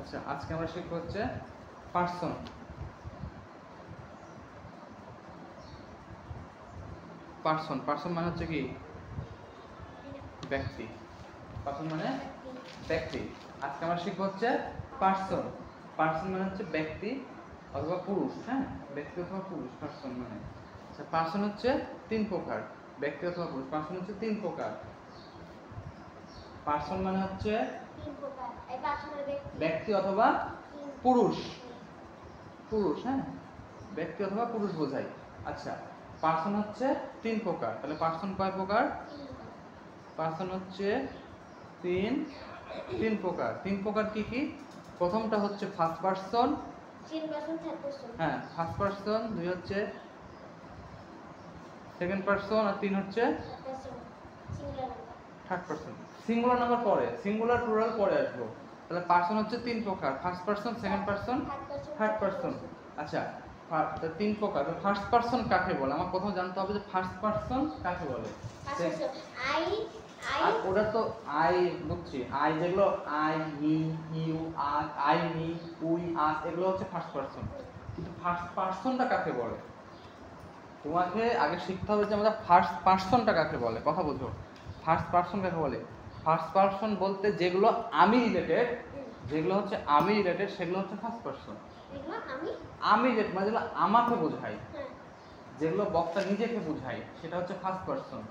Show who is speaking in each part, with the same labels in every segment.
Speaker 1: আচ্ছা, আজকে আমরা শিখব হচ্ছে পার্সন। পার্সন পার্সন মানে হচ্ছে কি ব্যক্তি। পার্সন মানে ব্যক্তি। আজকে আমরা শিখব হচ্ছে পার্সন। পার্সন মানে হচ্ছে ব্যক্তি অথবা পুরুষ। হ্যাঁ, ব্যক্তি অথবা পুরুষ পার্সন মানে। আচ্ছা, পার্সন হচ্ছে তিন প্রকার, ব্যক্তি অথবা পুরুষ। পার্সন হচ্ছে তিন প্রকার। পার্সন মানে হচ্ছে ব্যক্তি অথবা পুরুষ। পুরুষ, হ্যাঁ, ব্যক্তি অথবা পুরুষ বোঝায়। আচ্ছা, পার্সন হচ্ছে তিন প্রকার। তাহলে পার্সন কয় প্রকার? পার্সন হচ্ছে তিন প্রকার। তিন প্রকার কি কি? প্রথমটা হচ্ছে ফার্স্ট পার্সন, হ্যাঁ ফার্স্ট পার্সন, দুই হচ্ছে সেকেন্ড পার্সন, আর তিন হচ্ছে থার্ড পার্সন। সিঙ্গুলার নাম্বার পরে, সিঙ্গুলার প্লুরাল পরে আসবো। তাহলে পার্সন হচ্ছে তিন প্রকার, first person, second person, third person. আচ্ছা, তিন প্রকার। ফার্স্ট পার্সন কাকে বলে? আমার প্রথমে জানতে হবে যে ফার্স্ট পার্সন কাকে বলে। আর ওটা তো আই বুঝছি, আই যেগুলো I, me, you, us, I, me, we, us, এগুলো হচ্ছে ফার্স্ট পার্সন। কিন্তু ফার্স্ট পার্সনটা কাকে বলে তোমাকে আগে শিখতে হবে যে আমাদের ফার্স্ট পার্সনটা কাকে বলে। কথা বুঝো, ফার্স্ট পার্সন কাকে বলে? ফার্স্ট পার্সন বলতে যেগুলো আমি রিলেটেড, যেগুলো হচ্ছে আমি রিলেটেড সেগুলো হচ্ছে ফার্স্ট পার্সন। আমি রিলেটেড মানে যেগুলো আমাকে বোঝায়, যেগুলো বক্তা নিজেকে বোঝায়, সেটা হচ্ছে ফার্স্ট পার্সন।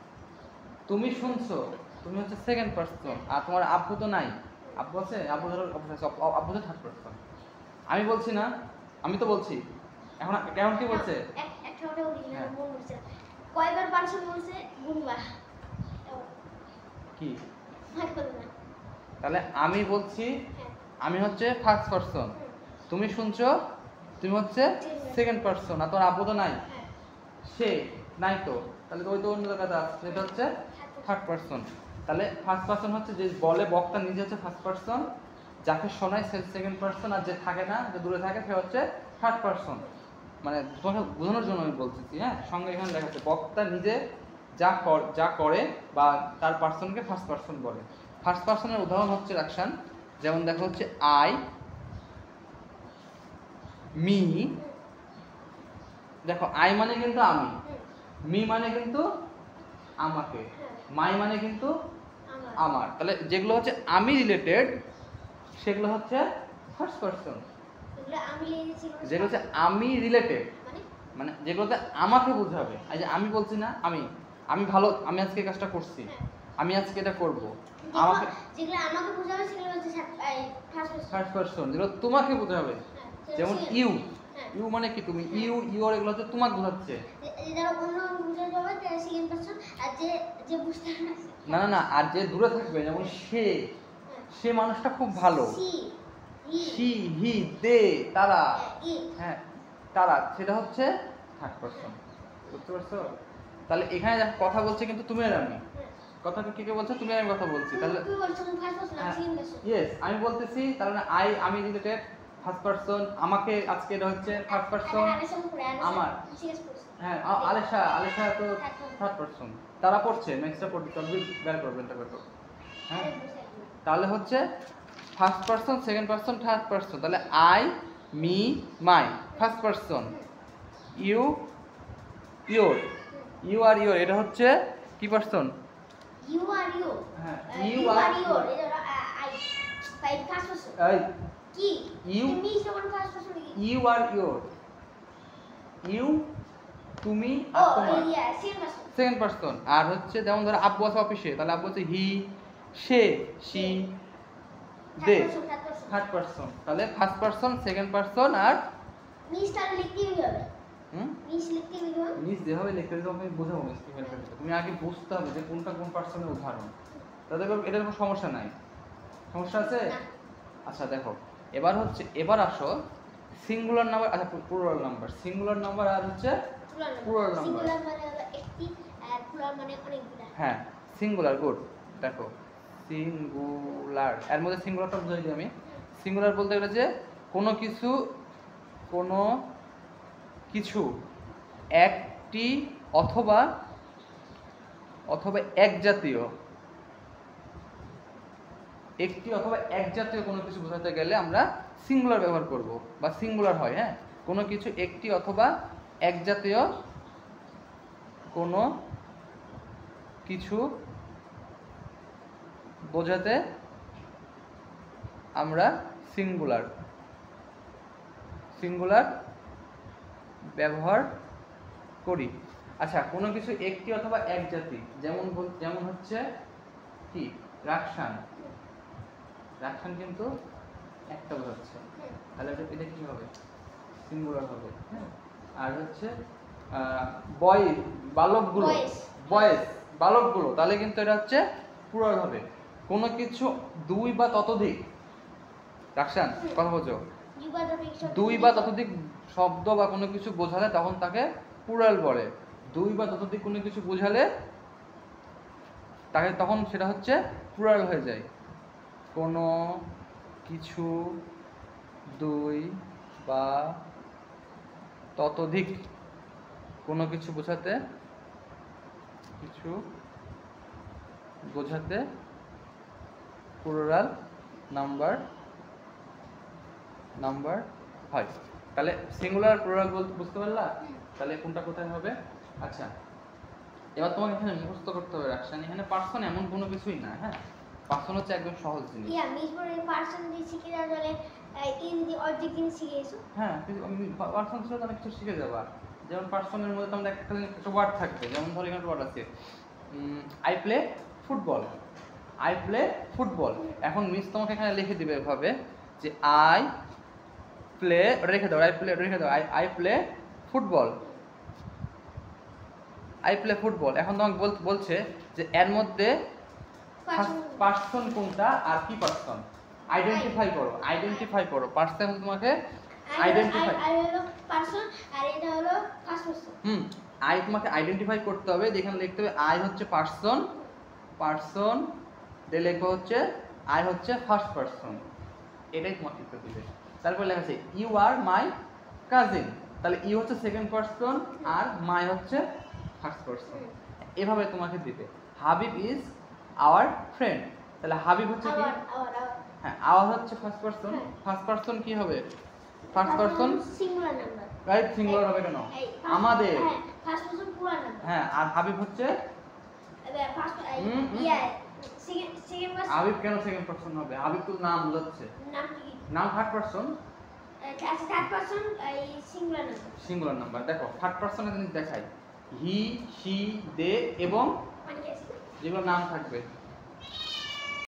Speaker 1: তুমি শুনছো, তুমি হচ্ছে সেকেন্ড পার্সন। আর তোমার আব্বু তো নাই, আব্বু আছে, আব্বু ধরো আব্বু তো থার্ড পার্সন। আমি বলছি না, আমি তো বলছি। এখন কেমন কি বলছে?
Speaker 2: কয়বার পার্সন বলছে? গুনবা
Speaker 1: কি? তাহলে আমি বলছি, আমি হচ্ছে ফার্স্ট পার্সন। তুমি শুনছো, তুমি হচ্ছে সেকেন্ড পার্সন। আর তোমার আব্বু তো নাই, সে নাই তো, তাহলে ওই তো অন্য জায়গাতে আছে, সেটা হচ্ছে থার্ড পার্সন। তাহলে ফার্স্ট পার্সন হচ্ছে যে বলে বক্তা নিজে হচ্ছে ফার্স্ট পার্সন, যাকে শোনায় সে সেকেন্ড পার্সন, আর যে থাকে না, যে দূরে থাকে, সে হচ্ছে থার্ড পার্সন। মানে তোমাকে বোঝানোর জন্য আমি বলতেছি। হ্যাঁ, সঙ্গে এখানে লেখা আছে বক্তা নিজে যা করে বা তার পার্সনকে ফার্স্ট পার্সন বলে। ফার্স্ট পার্সনের উদাহরণ হচ্ছে অ্যাকশন, যেমন দেখা হচ্ছে আই, মি। দেখো, আই মানে কিন্তু আমি, মি মানে কিন্তু আমাকে, মাই মানে কিন্তু আমার। তাহলে যেগুলো হচ্ছে আমি রিলেটেড সেগুলো হচ্ছে ফার্স্ট পার্সন। যেগুলো হচ্ছে আমি রিলেটেড মানে যেগুলোতে আমাকে বোঝাবে। এই যে আমি বলছি না, আমি ভালো, আমি আজকে কাজটা করছি, আমি আজকে এটা করব, আমাকে
Speaker 2: যেগুলো আমাকে বোঝাবে সেগুলো হচ্ছে
Speaker 1: ফার্স্ট পারসন। যেগুলো তোমাকে বোঝাবে, যেমন ইউ, ইউ মানে কি তুমি, ইউ, ইওর, এগুলো হচ্ছে তোমাকে বোঝাচ্ছে।
Speaker 2: যারা অন্য বুঝে যাবে তারা সেকেন্ড পারসন। আর যে বুঝতে
Speaker 1: না না না, আর যে দূরে থাকবে, যেমন সে মানুষটা খুব ভালো, সি, হি, দে, তারা, হ্যাঁ তারা, সেটা হচ্ছে থার্ড পারসন। বুঝতে পারছো? তাহলে এখানে কথা বলছে কিন্তু তুমি আর আমি, কথাটা কে বলছে? তুমি আর আমি কথা বলছি। তাহলে ইয়েস, আমি বলতেছি, তার মানে আমি রিলেটেড ফার্স্ট পারসন, আমাকে আজকে এটা হচ্ছে ফার্স্ট পারসন, আমার, হ্যাঁ আলেশা তো থার্ড পারসন। তারা পড়ছে, নেক্সটটা পড়তে তবে বের করবেন, এটা বের করবেন। হ্যাঁ, তাহলে হচ্ছে first person, second person, third person. তাহলে I, me, my first person, you, your, you আর ইওর, এটা হচ্ছে কি পারসন?
Speaker 2: ইউ আর ইউ,
Speaker 1: হ্যাঁ ইউ আর ইওর,
Speaker 2: এটা আই ফার্স্ট পারসন।
Speaker 1: এই
Speaker 2: কি
Speaker 1: ইউ,
Speaker 2: তুমি যখন ফার্স্ট পারসন কি
Speaker 1: ইউ আর ইওর, ইউ তুমি আর তোমার সেকেন্ড পারসন। আর হচ্ছে যেমন ধরো আব্বু আছে অফিসে, তাহলে আব্বু হচ্ছে হি, সে, শি, দে থার্ড পারসন। তাহলে ফার্স্ট পারসন, সেকেন্ড পারসন আর
Speaker 2: নিচটা লিখতেই হবে। নিচ লিখতেই হবে,
Speaker 1: নিচ যেভাবে লিখতে হবে আমি বোঝাবো। তুমি আগে বুঝতে হবে যে কোনটা কোন পারসনের উদাহরণ, তাদের এটার কোনো সমস্যা নাই। সমস্যা আছে? আচ্ছা দেখো, এবার আসো সিঙ্গুলার নাম্বার, আচ্ছা প্লুরাল নাম্বার। সিঙ্গুলার নাম্বার আর হচ্ছে প্লুরাল নাম্বার।
Speaker 2: সিঙ্গুলার মানে হলো একটি, আর প্লুরাল মানে অনেকগুলো।
Speaker 1: হ্যাঁ, সিঙ্গুলার, গুড। দেখো সিঙ্গুলার, এর মধ্যে সিঙ্গুলারটা বুঝাই দিই আমি। সিঙ্গুলার বলতে গেলে যে কোনো কিছু একটি অথবা এক জাতীয় একটি অথবা এক জাতীয় কোনো কিছু বোঝাতে গেলে আমরা সিঙ্গুলার ব্যবহার করব বা সিঙ্গুলার হয়। হ্যাঁ, কোনো কিছু একটি অথবা এক জাতীয় কোনো কিছু বোঝাতে আমরা সিঙ্গুলার ব্যবহার করি। আচ্ছা, কোনো কিছু একটি অথবা এক জাতি, যেমন হচ্ছে কি রাকসান কিন্তু একটা বোঝাচ্ছে, তাহলে এটা কি হবে? সিঙ্গুলার হবে। হ্যাঁ, আর হচ্ছে বালকগুলো, তাহলে কিন্তু এটা হচ্ছে প্লুরাল হবে। কোনো কিছু দুই বা ততোধিক, রাকসান কথা বলছো, দুই বা ততোধিক শব্দ বা কোনো কিছু বোঝালে তখন তাকে প্লুরাল বলে। দুই বা ততোধিক কোনো কিছু বোঝালে তাকে তখন সেটা হচ্ছে প্লুরাল হয়ে যায়। কোনো কিছু দুই বা ততোধিক কোনো কিছু বোঝাতে প্লুরাল নাম্বার হয়। তাহলে সিঙ্গুলার প্লুরাল বলতে বুঝতে পারলা? তাহলে কোনটা কোথায় হবে? আচ্ছা, এবার তোমাকে এখানে মুখস্থ করতে হবে রাকসান, এখানে পার্সন এমন কোনো কিছুই না। হ্যাঁ, পার্সন হচ্ছে একদম সহজ জিনিস। হ্যাঁ, পার্সন ছিল অনেক কিছু শিখে যাবা। যেমন পার্সনের মধ্যে তোমাদের একটা ওয়ার্ড থাকবে, যেমন ধরো এখানে ওয়ার্ড আছে আই প্লে ফুটবল। এখন মিস তোমাকে এখানে লিখে দিবে এভাবে যে আই প্লে, রেখে দাও, আই প্লে ফুটবল। এখন তোমাকে বলছে যে এর মধ্যে পার্সন কোনটা আর কি পার্সন আইডেন্টিফাই করো। পার্সন তোমাকে আইডেন্টিফাই, আই তোমাকে আইডেন্টিফাই করতে হবে। এখানে লিখতে হবে আই হচ্ছে পার্সন, দিয়ে লিখবো হচ্ছে আই হচ্ছে ফার্স্ট পার্সন, এটাই তোমাকে লিখতে দিবে। তারপর লেখা আছে ইউ আর মাই কাজিন, তাহলে ইউ হচ্ছে সেকেন্ড পার্সন আর মাই হচ্ছে ফার্স্ট পার্সন, এভাবে তোমাকে দিবে। হাবিব ইজ আওয়ার ফ্রেন্ড, তাহলে হাবিব হচ্ছে কি? হ্যাঁ, আওয়ার হচ্ছে ফার্স্ট পার্সন কি হবে? First person singular number, right? Singular হবে কেন? আমাদের ফার্স্ট পারসন প্লুরাল নাম্বার। হ্যাঁ, আর হাবিব হচ্ছে হাবিব কেন সেকেন্ড পারসন হবে? হাবিব তো নাম বোঝাচ্ছে, নাম third person. Third person singular number. দেখো থার্ড পারসনের জিনিস দেখাই, হি, শি, দে এবং যেগুলো নাম থাকবে